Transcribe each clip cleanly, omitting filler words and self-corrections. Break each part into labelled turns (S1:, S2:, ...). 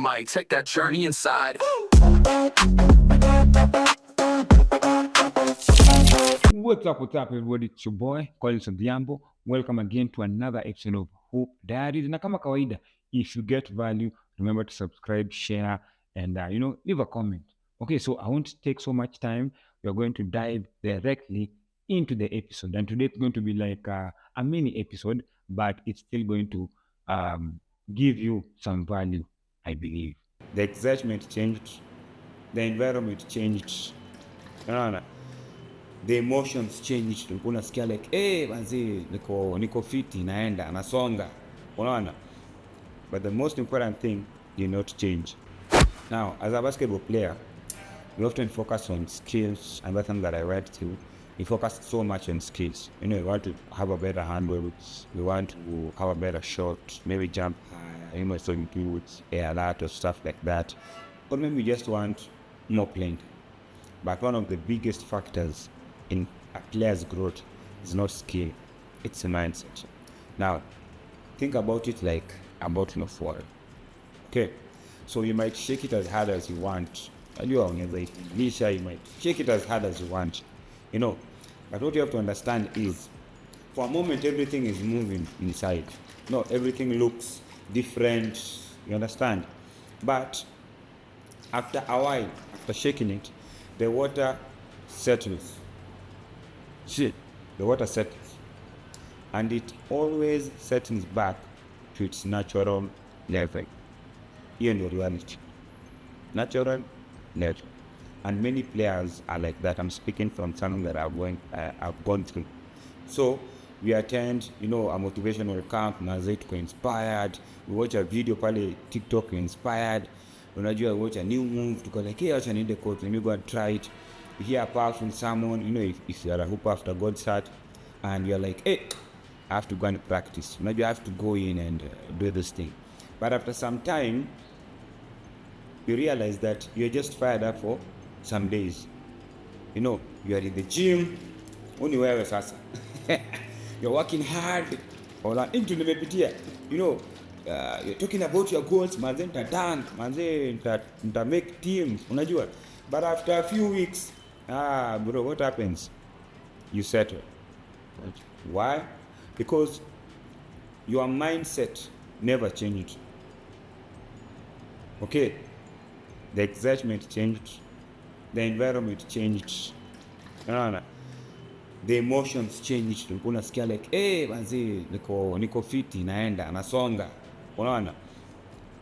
S1: might take that journey inside.
S2: What's up, everybody? It's your boy, Collins Odhiambo. Welcome again to another episode of Hope Diaries. Na kama kawaida, if you get value, remember to subscribe, share, and leave a comment. Okay, so I won't take so much time. We're going to dive directly into the episode. And today it's going to be like a mini episode, but it's still going to give you some value, I believe. The excitement changed, the environment changed. Unaona? The emotions changed. Ulikuwa unasikia like manzi niko fiti, naenda nasonga, unaona. But the most important thing did not change. Now, as a basketball player, we often focus on skills, and that's something that I read too. We focus so much on skills. We want to have a better handle, we want to have a better shot, maybe jump high, so you do a lot of stuff like that. Or maybe we just want more playing. But one of the biggest factors in a player's growth is not skill, it's a mindset. Now, think about it like a bottle of water. Okay, so you might shake it as hard as you want. You might shake it as hard as you want, but what you have to understand is, for a moment, everything is moving inside. No, everything looks different, you understand? But after a while, after shaking it, the water settles. The water settles. And it always settles back to its natural level. Here in the reality. Natural level. And many players are like that. I'm speaking from something that I've gone through. So we attend, a motivational camp, naze tuko inspired. We watch a video pale TikTok, inspired. Unajua, we watch a new move, tuko like, hey, acha niende court, let me go and try it. You hear a powerful sermon, if you're a hooper after God's heart, and you're like, hey, I have to go and practice. Maybe I have to go in and do this thing. But after some time, you realize that you're just fired up for some days. You are in the gym, only wewe sasa. You're working hard. You're talking about your goals, manze nitadunk, manze nita make teams, unajua. But after a few weeks, bro, what happens? You settle. Why? Because your mindset never changed. Okay, the excitement changed, the environment changed, the emotions changed. Ulikuwa unasikia like, manzi niko fiti, naenda nasonga, unaona.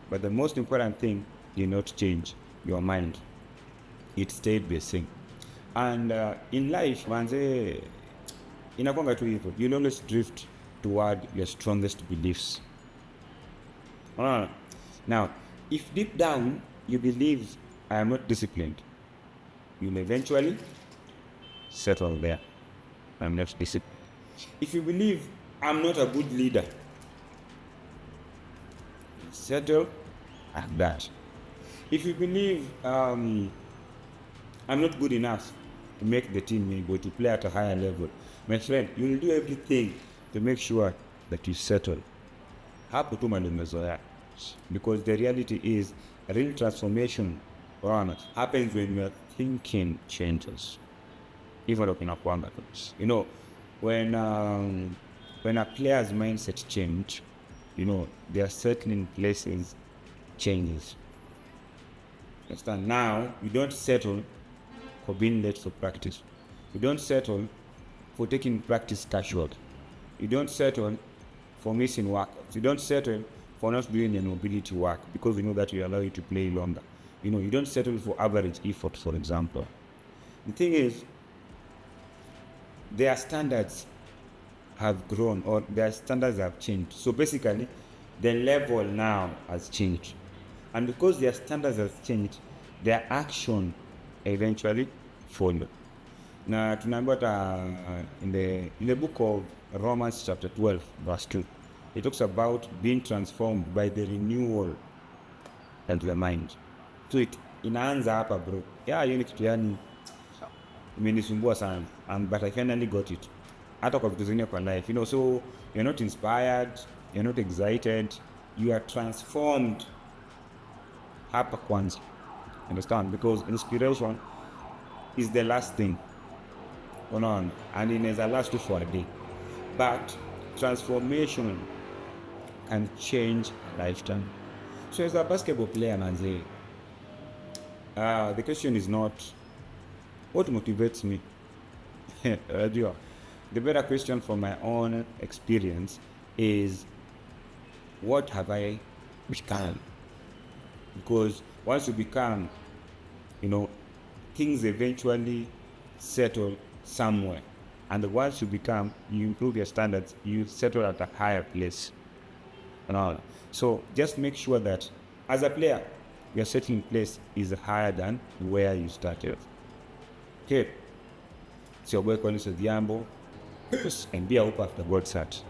S2: But the most important thing did not change, your mind. It stayed the same. And in life, manze, inakwanga tu hivyo. You'll always drift toward your strongest beliefs. Now, if deep down you believe I am not disciplined, you'll eventually settle there. I'm not disciplined. If you believe I'm not a good leader, settle at that. If you believe I'm not good enough to make the team, maybe to play at a higher level, my friend, you will do everything to make sure that you settle. Hapo tu malumezoea. Because the reality is, real transformation happens when your thinking changes. Even ukinakwanga, when a player's mindset change, their settling places changes. Understand? Now, you don't settle for being late for practice. You don't settle for taking practice casual. You don't settle for missing workouts. You don't settle for not doing your mobility work because that will allow you to play longer. You don't settle for average effort, for example. The thing is, their standards have grown, or their standards have changed. So basically, the level now has changed. And because their standards have changed, their action eventually follow. Now, in the book of Romans chapter 12, verse 2, it talks about being transformed by the renewal of the mind. So inaanza hapa, bro. Hiyo ni kitu yani imenisumbua sana, but I finally got it. Hata kwa vitu zingine kwa life, so you're not inspired, you're not excited, you are transformed hapa kwanza. Understand? Because inspiration is the last thing. Unaona? And inaweza last you for a day. But transformation can change lifetime. So as a basketball player, manze, the question is not what motivates me. The better question from my own experience is what have I become? Because once you become, things eventually settle somewhere. And once you become, you improve your standards, you settle at a higher place. And all. So just make sure that as a player, your settling place is higher than where you started. Okay. It's your boy Collins Odhiambo. And be a hope after God's heart.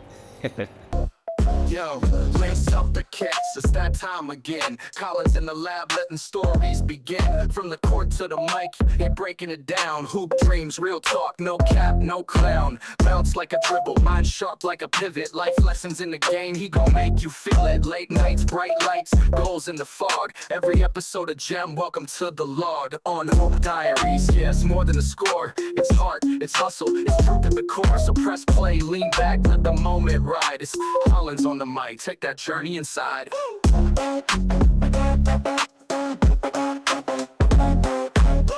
S1: Yo, lace up the kicks, it's that time again. Collins in the lab, letting stories begin. From the court to the mic, he breaking it down. Hoop dreams, real talk, no cap, no clown. Bounce like a dribble, mind sharp like a pivot. Life lessons in the game, he gon' make you feel it. Late nights, bright lights, goals in the fog. Every episode of Gem, welcome to the Lord. On Hoop Diaries, yeah, it's more than a score. It's heart, it's hustle, it's truth at the core. So press play, lean back, let the moment ride. It's Collins on the mic, take that journey inside.